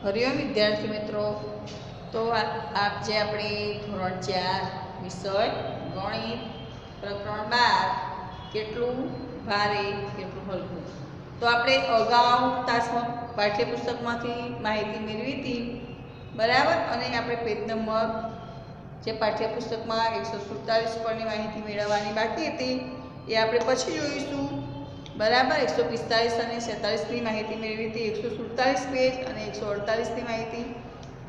હરિઓમ વિદ્યાર્થી મિત્રો, તો આજે આપણે ધોરણ 4 વિષય ગણિત પ્રકરણ 12 કેટલું ભારે કેટલું હલકું. તો આપણે અગાઉ તાસમાં પાઠ્યપુસ્તકમાંથી માહિતી મેળવી હતી, બરાબર. અને આપણે પેજ નંબર જે પાઠ્યપુસ્તકમાં 147 પરની માહિતી મેળવવાની બાકી હતી એ આપણે પછી જોઈશું, બરાબર. 145 અને 46ની માહિતી મેળવી હતી, 147 પેજ અને 148ની માહિતી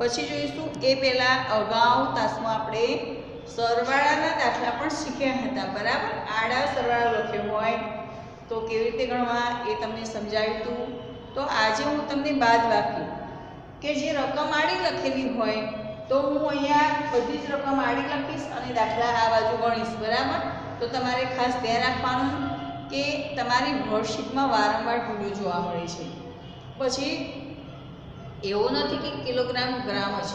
પછી જોઈશું. એ પહેલાં અગાઉ તાસમાં આપણે સરવાળાના દાખલા પણ શીખ્યા હતા, બરાબર. આડા સરવાળા લખ્યો હોય તો કેવી રીતે ગણવા એ તમને સમજાવ્યું હતું. તો આજે હું તમને બાદબાકી કે જે રકમ આડી લખેલી હોય તો હું અહીંયા બધી જ રકમ આડી લખીશ અને દાખલા આ બાજુ ગણીશ, બરાબર. તો તમારે ખાસ ધ્યાન રાખવાનું કે તમારી વર્કશીટમાં વારંવાર ભૂલો જોવા મળે છે. પછી એવું નથી કે કિલોગ્રામ ગ્રામ જ,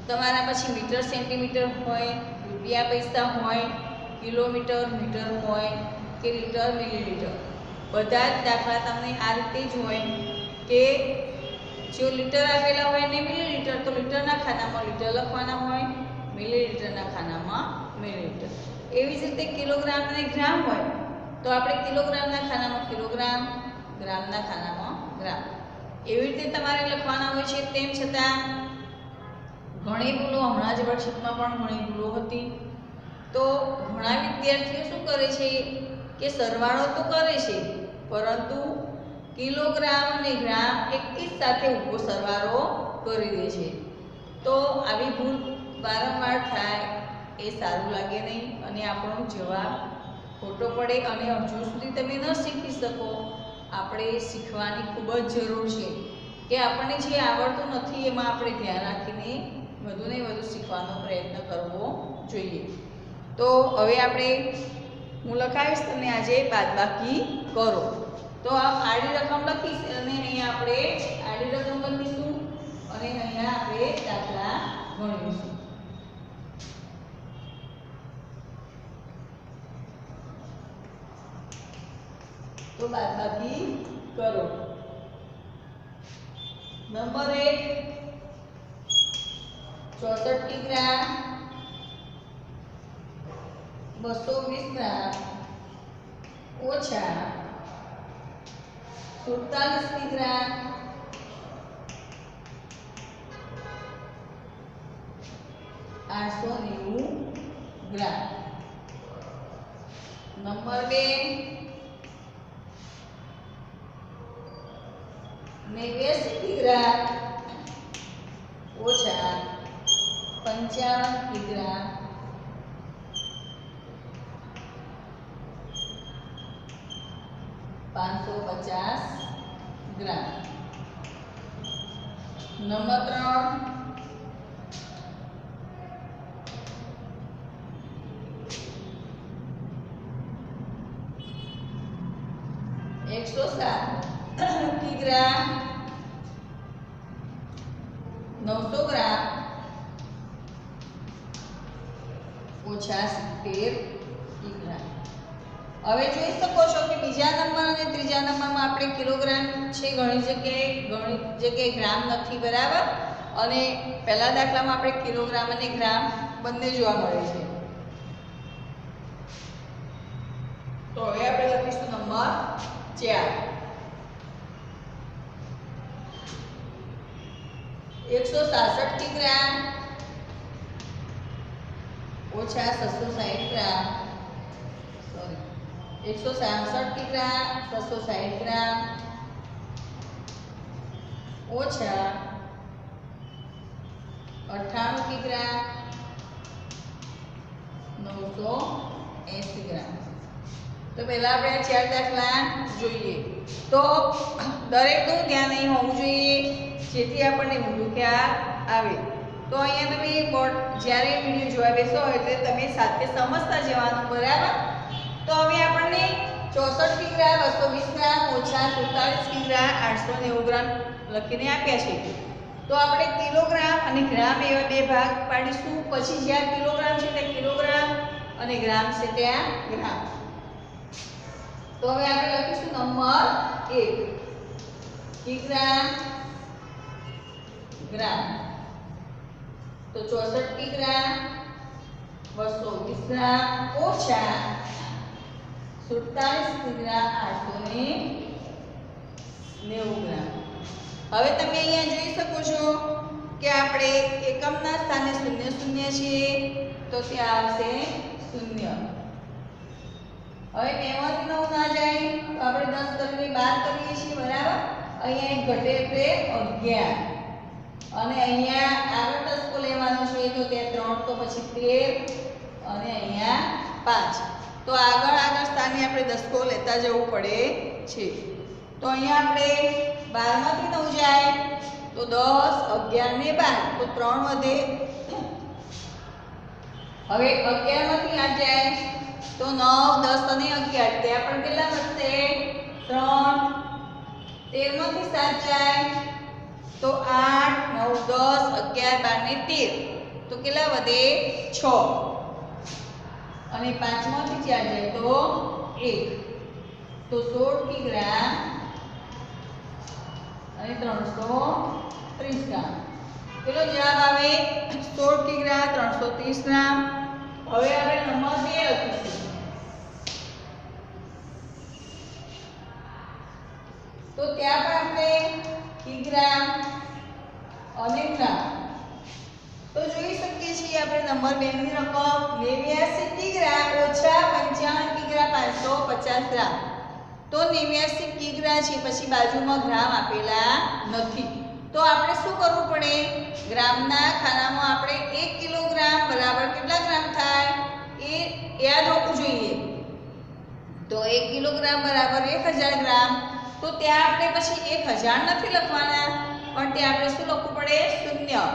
તમારા પછી મીટર સેન્ટીમીટર હોય, રૂપિયા પૈસા હોય, કિલોમીટર મીટર હોય કે લીટર મિલીલીટર, બધા જ દાખલા તમને આ રીતે જ હોય કે જો લીટર આપેલા હોય ને મિલીલીટર, તો લીટરના ખાનામાં લીટર લખવાના હોય, મિલીલીટરના ખાનામાં મિલીલીટર. એવી જ રીતે કિલોગ્રામ અને ગ્રામ હોય તો આપણે કિલોગ્રામના ખાનામાં કિલોગ્રામ, ગ્રામના ખાનામાં ગ્રામ, એવી રીતે તમારે લખવાના હોય છે. તેમ છતાં ઘણી ભૂલો હમણાં જ વર્કશીટમાં પણ ઘણી ભૂલો હતી. તો ઘણા વિદ્યાર્થીઓ શું કરે છે કે સરવાળો તો કરે છે પરંતુ કિલોગ્રામ અને ગ્રામ એક જ સાથે ઊભો સરવાળો કરી દે છે. તો આવી ભૂલ વારંવાર થાય એ સારું લાગે નહીં અને આપણો જવાબ ખોટો પડે અને હજુ સુધી તમે ન શીખી શકો. આપણે શીખવાની ખૂબ જ જરૂર છે કે આપણને જે આવડતું નથી એમાં આપણે ધ્યાન રાખીને વધુ ને વધુ શીખવાનો પ્રયત્ન કરવો જોઈએ. તો હવે આપણે હું લખાવીશ, તમને આજે બાદબાકી કરો. તો આ આડી રકમ લખીશ અને અહીંયા આપણે આડી રકમ લખીશું અને અહીંયા આપણે દાખલા ગણીશું. તો બાદબાકી કરો. નંબર 1 64 કિગ્રા 220 ગ્રામ ઓછા 47 કિગ્રા 890 ગ્રામ. નંબર 2 89 કિગ્રા ઓછા 55 કિગ્રા 550 ગ્રામ. નંબર 3 107 કિગ્રા 900 ગ્રામ ઓછા 70 કિગ્રા. હવે જોઈ શકો છો કે બીજા નંબર અને ત્રીજા નંબરમાં આપણે કિલોગ્રામ છે, ઘણી જગ્યાએ ગ્રામ નથી, બરાબર. અને પહેલા દાખલામાં આપણે કિલોગ્રામ અને ગ્રામ બંને જોવા મળે છે. તો હવે આપણે લખીશું નંબર 4 166 કિગ્રા ઓછા 660 ગ્રામ 167 કિગ્રા 660 ગ્રામ ઓછા 98 કિગ્રા 980 ગ્રામ. તો પહેલા આપણે 4 દાખલા જોઈએ. તો દરેકનું ધ્યાન અહીં હોવું જોઈએ જેથી આપણને ભૂલો ખ્યાલ આવે. તો અહીંયા તમે બોર્ડ જ્યારે વિડીયો જોવા બેસો એટલે તમે સાથે સમજતા જવાનું, બરાબર. તો હવે આપણને 64 કિગ્રા 220 ગ્રામ ઓછા 47 કિગ્રા 890 ગ્રામ લખીને આપ્યા છે. તો આપણે કિલોગ્રામ અને ગ્રામ એવા બે ભાગ પાડીશું. પછી જ્યાં કિલોગ્રામ છે ત્યાં કિલોગ્રામ અને ગ્રામ છે ત્યાં ગ્રામ. તો હવે આપણે લખીશું નંબર 1 કિગ્રા ગ્રામ. તો 64 કિગ્રા 220 ગ્રામ ઓછા 47 કિગ્રા 890 ગ્રામ. હવે તમે અહીંયા જોઈ શકો છો કે આપણે એકમના સ્થાને 0 0 છે તો ત્યાં આવશે 0. હવે 2 માંથી 9 ના જાય તો આપણે 10 કરીને 12 કરીએ છીએ બરાબર. અહીંયા એક ઘટે એટલે 11 અને અહીંયા આગળ દસકો લેવાનો છે તો ત્યાં 3 તો પછી 13 અને અહીંયા 5. તો આગળ સ્થાને આપણે દસકો લેતા જવું પડે છે. તો અહીંયા આપણે 12 માંથી 9 જાય તો 10 11 ને 12 તો 3 વધે. હવે 11 માંથી 8 જાય તો 9 10 અને 11 ત્યાં પણ કેટલા વધશે 3. 13 માંથી 7 જાય તો 8 9 10 11 12 ને 13 તો કેટલા વધે 6. અને 5 માંથી 4 જાય તો 1 તો 16 કિગ્રા અને 330 ગ્રામ. પેલો જવાબ આવે 16 કિગ્રા 330 ગ્રામ. હવે આપણે નંબર 2 લખીશું. તો ત્યાં પણ આપણે કિગ્રા અને ગ્રામ તો જોઈ શકીએ છીએ. આપણે નંબર 2 ની રકમ 89 કિગ્રા ઓછા 55 કિગ્રા 550 ગ્રામ. તો 89 કિગ્રા છે પછી બાજુમાં ગ્રામ આપેલા નથી. તો આપણે શું કરવું પડે ગ્રામના ખાનામાં આપણે 1 કિલોગ્રામ બરાબર કેટલા ગ્રામ થાય એ યાદ હોવું જોઈએ. તો 1 કિલોગ્રામ બરાબર 1000 ગ્રામ. તો ત્યાં આપણે પછી 1000 નથી લખવાના પણ ત્યાં આપણે શું લખવું પડે 0.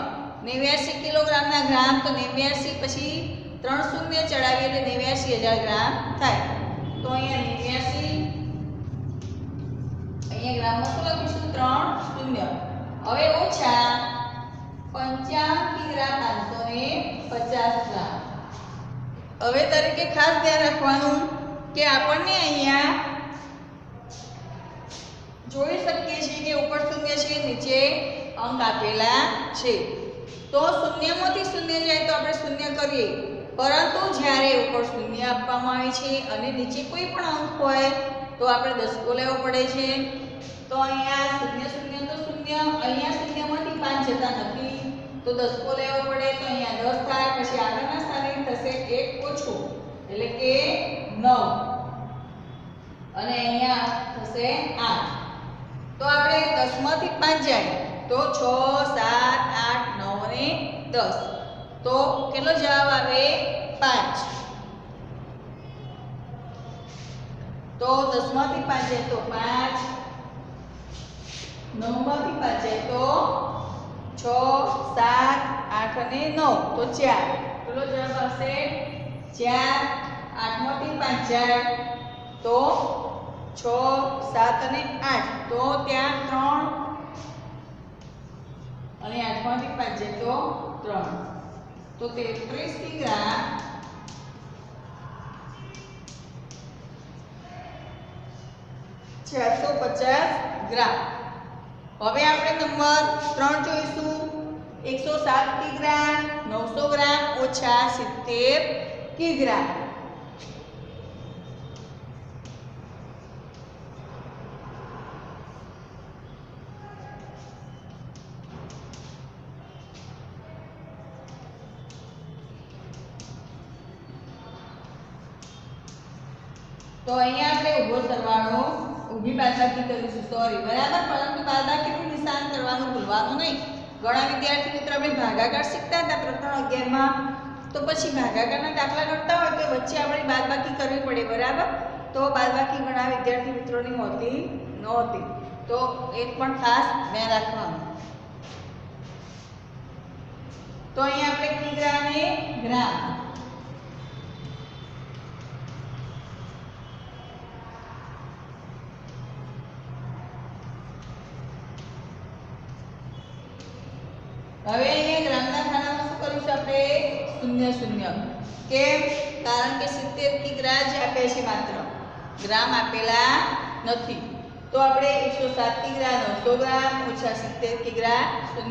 89 કિલોગ્રામના ગ્રામ તો 89 પછી 3 શૂન્ય ચડાવીએ એટલે 89000 ગ્રામ થાય. તો અહીંયા 89 અહીંયા ગ્રામમાં શું લખીશું 3 શૂન્ય. હવે ઓછા 55 કિગ્રા 550 ગ્રામ. હવે તરીકે ખાસ ધ્યાન રાખવાનું કે આપણને અહીંયા જોઈ શકીએ છીએ કે ઉપર શૂન્ય છે નીચે અંક આપેલા છે. તો શૂન્યમાંથી શૂન્ય જાય તો આપણે શૂન્ય કરીએ પરંતુ જ્યારે ઉપર શૂન્ય આપવામાં આવે છે અને નીચે કોઈ પણ અંક હોય તો આપણે દસકો લેવો પડે છે. તો અહીંયા શૂન્ય શૂન્ય તો શૂન્ય અહીંયા શૂન્યમાંથી 5 જતા નથી તો દસકો લેવો પડે. તો અહીંયા 10 થાય પછી આગળના સ્થાને થશે 1 ઓછું એટલે કે 9 અને અહીંયા થશે 8. તો આપણે 10 માંથી 5 જાય તો 6 7 8 9 અને 10 તો કેટલો જવાબ આવે 5. તો 10 માંથી 5 જાય તો 5 9 માંથી 5 જાય તો 6 7 8 અને 9 તો 4 કેટલો જવાબ આવશે 4. 8 માંથી 5 જાય તો 6 7 અને 8 તો ત્યાં 3 અને 8 માંથી 5 જાય તો 3 તો 33 કિગ્રા 450 ગ્રામ. હવે આપણે નંબર 3 જોઈશું. 107 કિગ્રા 900 ગ્રામ ઓછા 70 કિગ્રા. તો અહીંયા આપણે ઊભો સરવાળો ઊભી બાદબાકી કરીશું સોરી બરાબર. પરંતુ બાદબાકીનું નિશાન કરવાનું ભૂલવાનું નહીં. ઘણા વિદ્યાર્થી મિત્રો આપણે ભાગાકાર શીખતા હતા પ્રકરણ 11 માં તો પછી ભાગાકારના દાખલા કરતા હોય તો વચ્ચે આપણે બાદબાકી કરવી પડે બરાબર. તો બાદબાકી ઘણા વિદ્યાર્થી મિત્રોની હોતી નહોતી તો એ પણ ખાસ ધ્યાન રાખવાનું. તો અહીંયા આપણે કિગ્રા અને ગ્રામ હવે અહીંયા ગ્રામના ખાનામાં શું કરીશું આપણે 0 0. કેમ કારણ કે 70 કિગ્રા જ આપે છે માત્ર ગ્રામ આપેલા નથી. तो આપણે 107 કિગ્રા 900 ગ્રામ ઓછા 70 કિગ્રા 000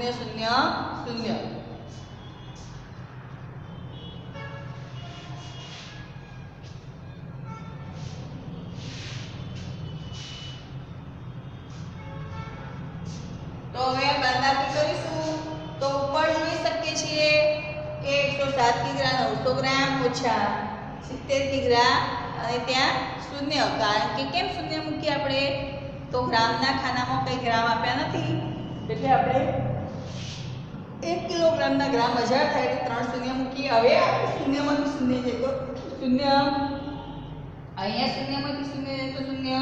तो હવે બાદબાકી કરીશું તો ઉપર જોઈ શકીએ છીએ કે 107 કિગ્રા 900 ગ્રામ ઓછા 70 કિગ્રા અને ત્યાં શૂન્ય કારણ કે કેમ શૂન્ય મૂકી આપણે તો ગ્રામના ખાનામાં કઈ ગ્રામ આપ્યા નથી એટલે આપણે 1 કિલોગ્રામના ગ્રામ 1000 થાય એટલે 3 શૂન્ય મૂકી હવે આપણે શૂન્યમાંથી શૂન્ય જાય તો શૂન્ય અહીંયા શૂન્યમાંથી શૂન્ય જાય તો શૂન્ય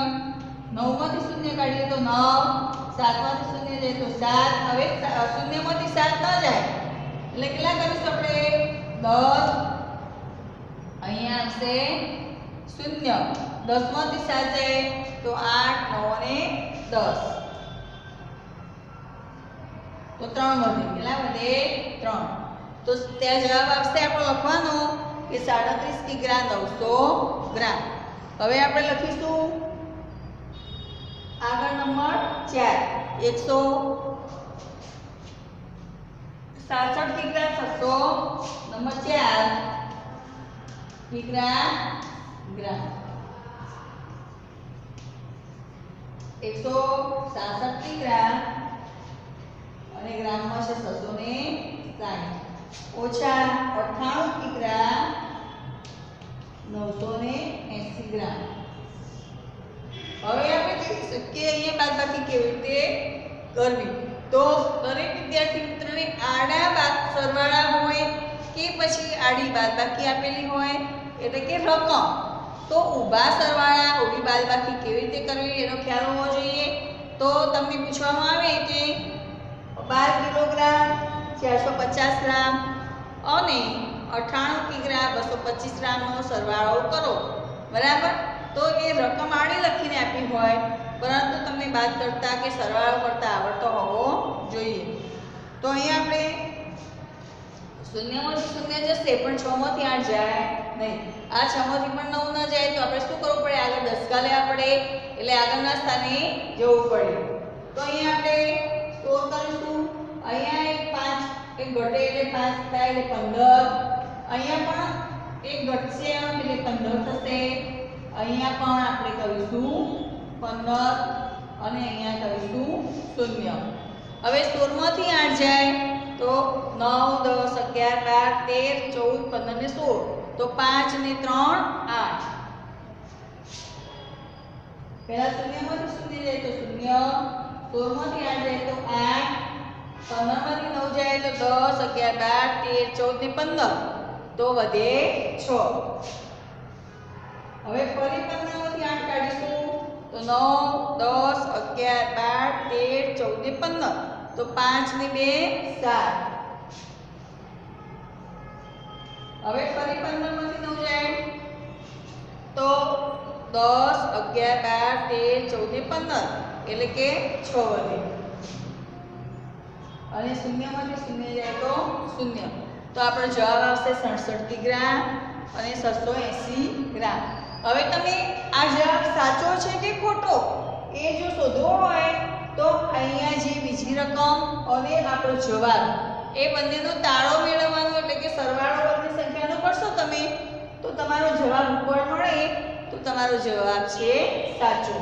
9 માંથી શૂન્ય કાઢીએ તો 9 7 માંથી શૂન્ય જાય તો 7 હવે શૂન્યમાંથી 7 ન જાય એટલે કેટલા કરીશું આપણે 10 અહીંયા આવશે શૂન્ય 10 માંથી 7 જાય તો 8 9 અને 10 તો 3 વધે કેટલા વધે 3 તો ત્યાં જવાબ આવશે આપણે લખવાનો કે 37 કિગ્રા 900 ગ્રામ હવે આપણે લખીશું આગળ નંબર 4 167 કિગ્રા 600 નંબર 4 કિગ્રા ગ્રામ 167 કિગ્રા અને ગ્રામમાં છે 660 ઓછા 98 કિગ્રા 980 ગ્રામ હવે આપણે જોઈશું કે અહીંયા બાદબાકી કેવી રીતે કરવી તો દરેક વિદ્યાર્થી મિત્રોને આડા સરવાળા હોય કે પછી આડી બાદબાકી આપેલી હોય એટલે કે રકમ તો ઊભા સરવાળા ઊભી બાદબાકી કેવી રીતે કરવી એનો ખ્યાલ હોવો જોઈએ તો તમને પૂછવામાં આવે કે 12 કિલોગ્રામ 450 ગ્રામ અને 98 કિગ્રા 225 ગ્રામનો સરવાળો કરો બરાબર તો એ રકમ આડી લખીને આપી હોય પરંતુ તમને બાદ કરતા કે સરવાળો કરતા આવડતો હોવો જોઈએ તો અહીંયા આપણે શૂન્યમાંથી શૂન્ય જશે પણ 6 માંથી 8 જાય નહીં આ 6 માંથી પણ 9 ન જાય તો આપણે શું કરવું પડે આગળ દસકા લેવા પડે એટલે આગળના સ્થાને જવું પડે તો અહીંયા આપણે સ્ટોર કરીશું અહીંયા એક ઘટે એટલે 5 થાય એટલે 15 અહીંયા પણ એક ઘટશે એટલે 15 થશે અહીંયા પણ આપણે કરીશું 15 અને અહીંયા કરીશું 0 હવે 16 માંથી 8 જાય તો 9 10 11 12 13 14 15 ને 16 તો 5 ને 3 8 પહેલા 0 માંથી 0 જાય તો 0 16 માંથી 8 જાય તો 8 15 માંથી 9 જાય તો 10 11 12 13 14 ને 15 તો વધે 6 હવે ફરી 15 માંથી 8 કાઢીશું તો 9 10 11 12 13 14 ને 15 તો 5 ને 2 7 હવે ફરી 15 માંથી 9 જાય તો 10 11 12 13 14 ને 15 એટલે કે 6 વધે અને 0 માંથી 0 જાય તો 0 તો આપણો જવાબ આવશે 67 કિગ્રા અને 680 ગ્રામ હવે તમે આ જવાબ સાચો છે કે ખોટો એ જો શોધવો હોય તો અહીંયા જે બીજી રકમ અને આપણો જવાબ એ બંનેનો તાળો મેળવવાનો એટલે કે સરવાળો બંને સંખ્યાનો કરશો તમે તો તમારો જવાબ ઉપર મળે તો તમારો જવાબ છે સાચો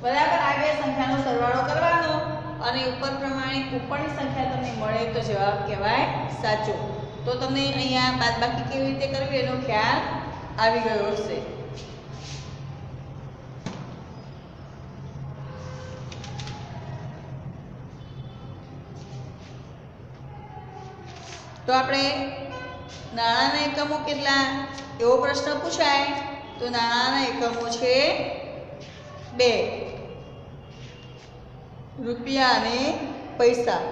બરાબર આ બે સંખ્યાનો સરવાળો કરવાનો અને ઉપર પ્રમાણે ઉપરની સંખ્યા તમને મળે તો જવાબ કહેવાય સાચો તો તમને અહીંયા બાદબાકી કેવી રીતે કરવી એનો ખ્યાલ આવી ગયો હશે તો આપણે નાણાંના એકમો કેટલા એવો પ્રશ્ન પૂછાય તો નાણાંના એકમો છે 2 રૂપિયા અને પૈસા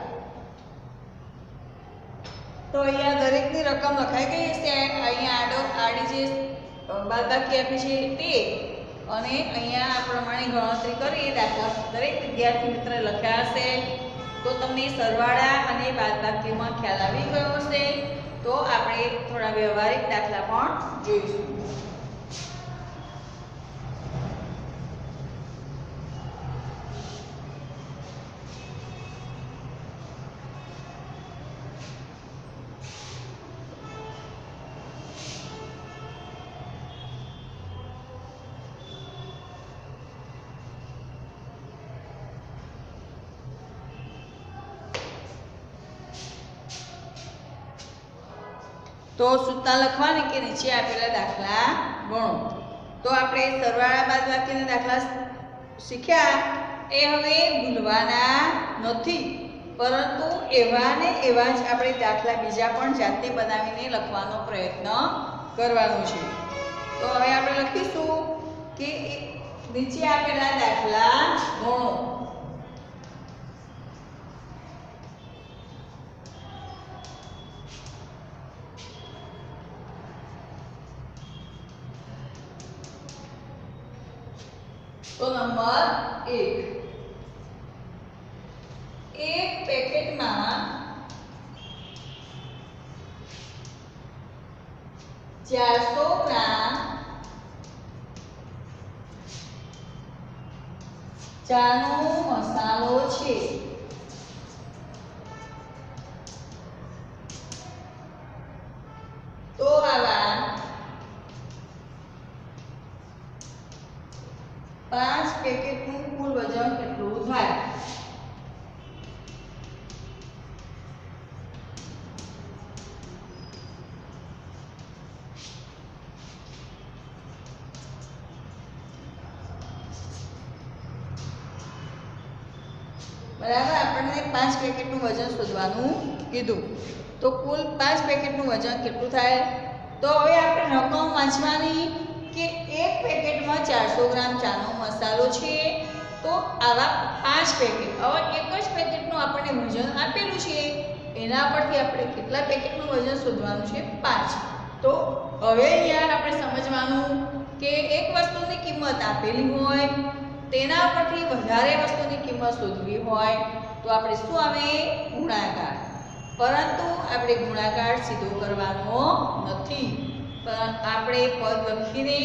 તો અહીંયા દરેકની રકમ લખાઈ ગઈ હશે અહીંયા આડી જે બાદબાકી આપી છે તે અને અહીંયા આ પ્રમાણે ગણતરી કરી દાખલા દરેક વિદ્યાર્થી મિત્ર લખ્યા હશે તો તમને સરવાળા અને બાદબાકીમાં ખ્યાલ આવી ગયો હશે તો આપણે થોડા વ્યવહારિક દાખલા પણ જોઈશું. તો સૂચના લખવાની કે નીચે આપેલા દાખલા ગણો. તો આપણે સરવાળા બાદબાકીના દાખલા શીખ્યા એ હવે ભૂલવાના નથી, પરંતુ એવા ને એવા જ આપણે દાખલા બીજા પણ જાતે બનાવીને લખવાનો પ્રયત્ન કરવાનો છે. તો હવે આપણે લખીશું કે નીચે આપેલા દાખલા ગણો. તો નંબર 1, એક પેકેટમાં 400 ગ્રામ ચાનો મસાલો છે. તો આવા 5 પેકેટનું કુલ વજન કેટલું થાય? બરાબર, આપણને 5 પેકેટનું વજન શોધવાનું કીધું. તો કુલ 5 પેકેટનું વજન કેટલું થાય? તો હવે આપણે રકમ વાંચવાની કે એક પેકેટમાં 400 ગ્રામ ચાનો મસાલો છે. તો આવા 5 પેકેટ, હવે એક જ પેકેટનું આપણને વજન આપેલું છે, એના પરથી આપણે કેટલા પેકેટનું વજન શોધવાનું છે? 5. તો હવે અહીંયા આપણે સમજવાનું કે એક વસ્તુની કિંમત આપેલી હોય, તેના પરથી વધારે વસ્તુની કિંમત શોધવી હોય તો આપણે શું આવે? ગુણાકાર. પરંતુ આપણે ગુણાકાર સીધો કરવાનો નથી, પણ આપણે પદ લખીને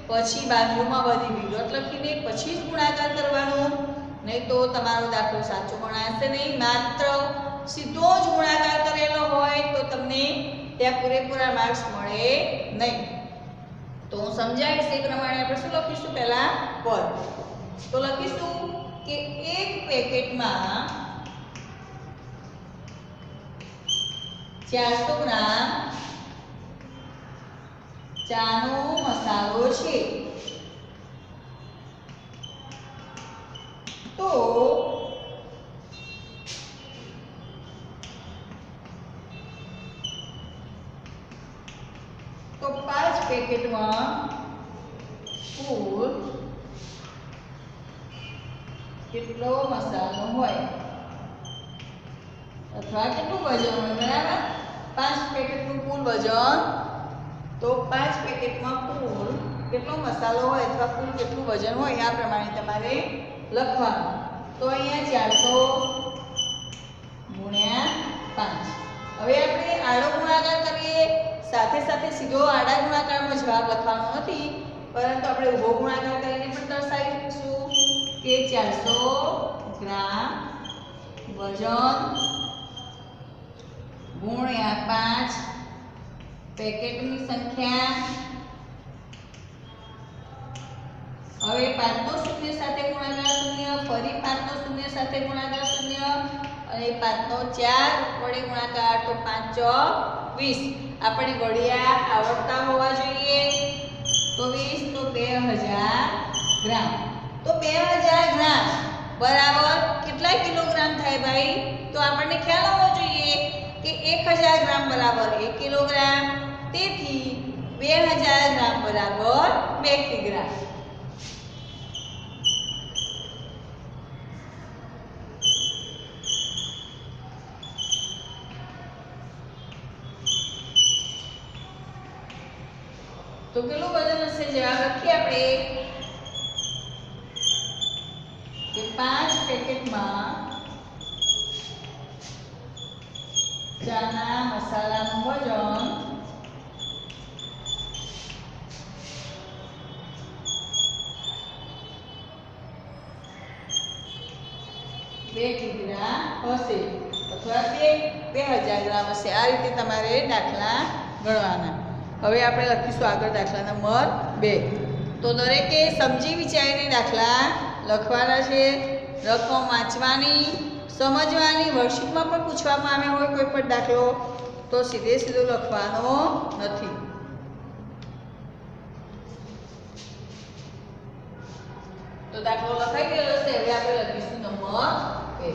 પછી બાજુમાં બધી વિગત લખીને પછી જ ગુણાકાર કરવાનો, નહીં તો તમારો દાખલો સાચો ગણાશે નહીં. માત્ર સીધો જ ગુણાકાર કરેલો હોય તો તમને ત્યાં પૂરેપૂરા માર્ક્સ મળે નહીં. તો હું સમજાવીશ એ પ્રમાણે આપણે શું લખીશું? પહેલા પદ તો લખીશું કે એક પેકેટમાં 400 ગ્રામ ચાનો મસાલો છે. તો 5 પેકેટમાં કુલ કેટલો મસાલો હોય અથવા કેટલું વજન હોય? બરાબર, 5 પેકેટનું કુલ વજન. તો 5 પેકેટમાં કુલ કેટલો મસાલો હોય અથવા કુલ કેટલું વજન હોય આ પ્રમાણે તમારે લખવાનું. તો અહીંયા 400 ગુણ્યા 5. હવે આપણે આડો ગુણાકાર કરીએ, સાથે સાથે સીધો આડા ગુણાકારમાં જવાબ લખવાનો નથી, પરંતુ આપણે ઊભો ગુણાકાર કરીને પણ દર્શાવીશું કે 400 ગ્રામ વજન ગુણ્યા 5 પેકેટની સંખ્યા. હવે 5 નો શૂન્ય સાથે ગુણાકાર શૂન્ય, ફરી 5 નો શૂન્ય સાથે ગુણાકાર શૂન્ય અને 5 નો 4 વડે ગુણાકાર. તો 5 ચોક 20. આપણે ઘડિયા આવડતા હોવા જોઈએ. તો 20 તો 2000 ગ્રામ. તો 2000 ગ્રામ બરાબર કેટલા કિલોગ્રામ થાય ભાઈ? તો આપણને ખ્યાલ હોવો જોઈએ કે 1000 ગ્રામ બરાબર 1 કિલોગ્રામ. તેથી 2000 ગ્રામ બરાબર 2 કિગ્રા. તો કેટલું વજન હશે? જવાબ લખીએ આપણે કે 5 પેકેટમાં ચાના મસાલાનું વજન 2 કિગ્રા હશે અથવા 2000 ગ્રામ હશે. આ રીતે તમારે દાખલા ગણવાના. હવે આપણે લખીશું આગળ દાખલા નંબર 2. તો દરેકે સમજી વિચારીને દાખલા લખવાના છે. રકમ વાંચવાની, સમજવાની. વર્કશીટમાં પણ પૂછવામાં આવ્યો હોય કોઈ પણ દાખલો તો સીધે સીધો લખવાનો નથી. તો દાખલો લખાઈ ગયો છે. હવે આપણે લખીશું નંબર 1.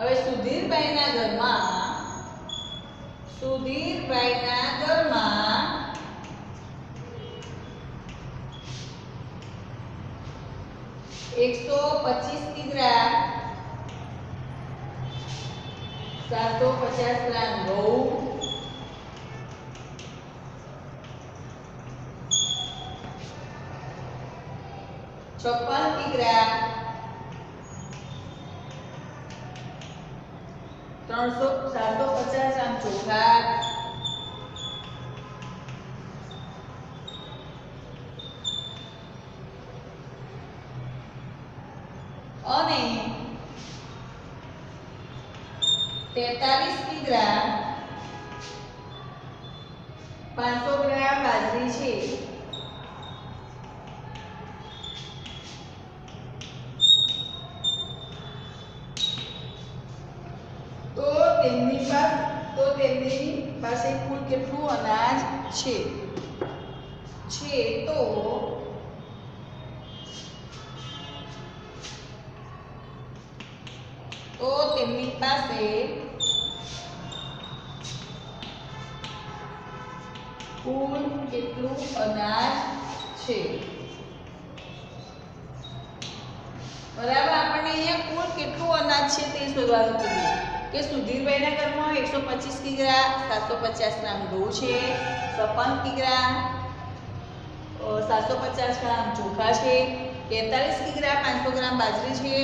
હવે સુધીરભાઈના ઘરમાં 125 કિગ્રા 750 ગ્રામ ઘઉં, 56 કિગ્રા 750 ગ્રામ ચોખા, અને 43 કિગ્રા 500 ગ્રામ બાજરી છે. તેમની પાસે કુલ કેટલું અનાજ છે? તો તેમની પાસે કુલ કેટલું અનાજ છે? બરાબર. આપણને અહીંયા કુલ કેટલું અનાજ છે તે શોધવાનું કીધું કે સુધીરભાઈના ઘરમાં 125 કિગ્રા 750 ગ્રામ ઘઉં છે, 56 કિગ્રા 750 ગ્રામ ચોખા છે, 43 કિગ્રા 500 ગ્રામ બાજરી છે.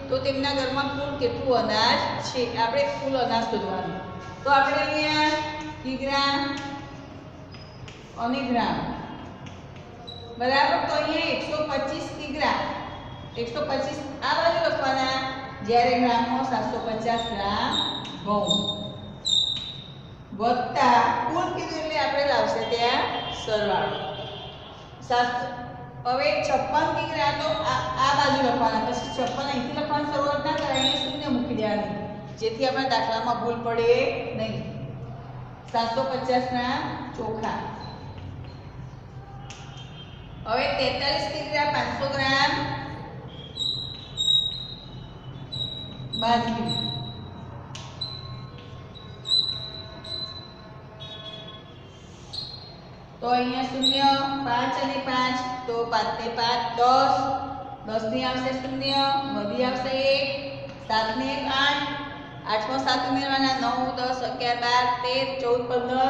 તો તેમના ઘરમાં કુલ કેટલું અનાજ છે? આપણે કુલ અનાજ શોધવાનું. તો આપણે અહીંયા કિગ્રા અને ગ્રામ, બરાબર. તો અહીંયા 125 કિગ્રા 125 આ બાજુ લખવાના, જ્યારે ગ્રામમાં 750 ગ્રામ ઘઉં વત્તા કુલ કીધું એટલે આપણે લાવશે ત્યાં સરવાળો. હવે 56 કિગ્રા તો આ બાજુ લખવાના, પછી 56 અહીંથી લખવાની શરૂઆત ના કરાય, અહીંયા શૂન્ય મૂકી દેવાની, જેથી આપણે દાખલામાં ભૂલ પડે નહીં. 750 ગ્રામ ચોખા, હવે 43 કિગ્રા 500 ગ્રામ બાજરી, તો અહીંયા શૂન્ય 5 અને 5 તો 5 ને 5 10 10 ની આવશે શૂન્ય, વધી આવશે 1 7 ને 1 8 8 માં 7 ઉમેરવાના 9 10 11 12 13 14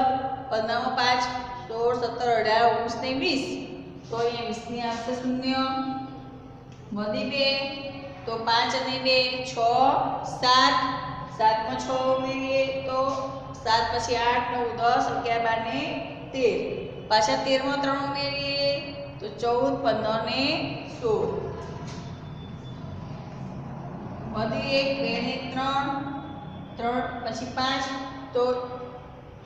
15 માં 5 16 17 18 19 ને 20, તો અહીંયા 20 ની આવશે શૂન્ય, વધી 2 તો 5 અને 2 6 7 7 માં 6 ઉમેરીએ તો 7 પછી 8 9 10 11 12 ને 13, પાછા 13 માં 3 ઉમેરીએ તો 14 15 ને 16, વધી 1 2 ને 3 3 પછી 5 તો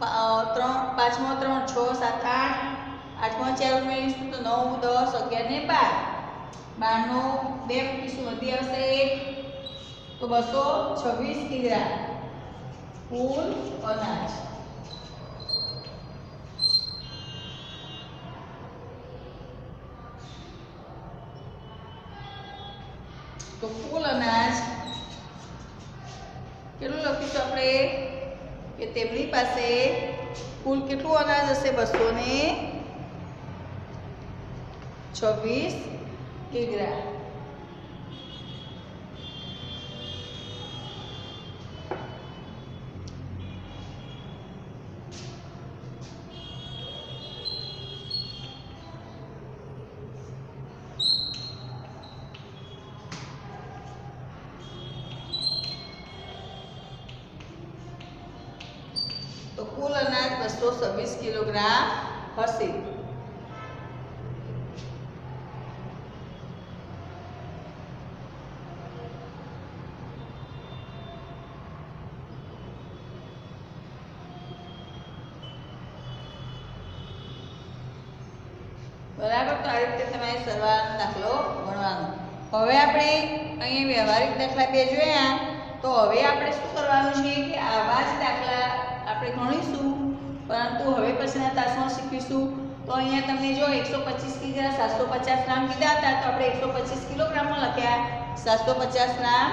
3 5 માં 3 6 7 8 8 માં 4 ઉમેરીશું તો 9 10 11 ને 12 12 નો 2 મૂકીશું, વધી આવશે 1 તો 226 કિગ્રા કુલ અનાજ. તો કુલ અનાજ કેટલું લખીશું આપણે કે તેમની પાસે કુલ કેટલું અનાજ હશે? 226 કિગ્રા. તો કુલ અનાજ 226 કિલોગ્રામ હશે. બરાબર. તો આ રીતે તમારે સરવાળાનો દાખલો ગણવાનો. હવે આપણે અહીંયા વ્યવહારિક દાખલા 2 જોયા. તો હવે આપણે શું કરવાનું છે કે આવા જ દાખલા આપણે ગણીશું, પરંતુ હવે પછીના તાસમાં શીખીશું. તો અહીંયા તમને જો 125 કિગ્રા 750 ગ્રામ કીધા હતા, તો આપણે 125 કિલોગ્રામમાં લખ્યા, 750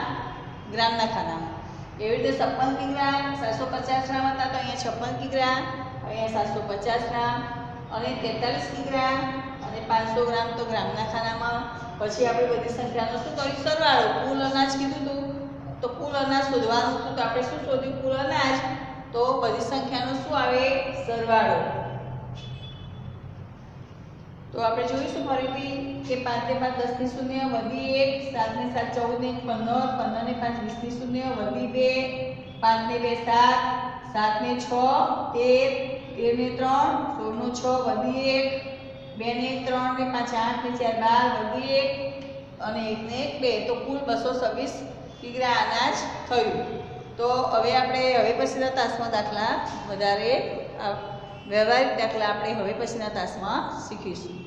ગ્રામના ખાનામાં. એવી રીતે 56 કિગ્રા 750 ગ્રામ હતા, તો અહીંયા 56 કિગ્રા, અહીંયા 750 ગ્રામ, અને 43 કિગ્રા અને 500 ગ્રામ તો ગ્રામના ખાનામાં. પછી આપણે બધી સંખ્યાનો શું કર્યું? સરવાળો. કુલ અનાજ કીધું હતું, તો કુલ અનાજ શોધવાનું હતું. તો આપણે શું શોધ્યું? કુલ અનાજ. તો બધી સંખ્યાનો શું આવે? સરવાળો. તો આપણે જોઈશું ફરીથી કે 5 ને 5 10 ની 0 વધી 1, 7 ને 7 14 ને 15, 15 ને 5 20 ની 0 વધી 2, 5 ને 2 7, 7 ને 6 13, 13 ને 3 16 નો 6 વધી 1, 2 ને 3 ને 5 8 ને 4 12 વધી 1 અને 1 ને 1 2. તો કુલ 226 કિગ્રા અનાજ થયું. તો હવે પછીના તાસમાં દાખલા વધારે વ્યવહારિક દાખલા આપણે હવે પછીના તાસમાં શીખીશું.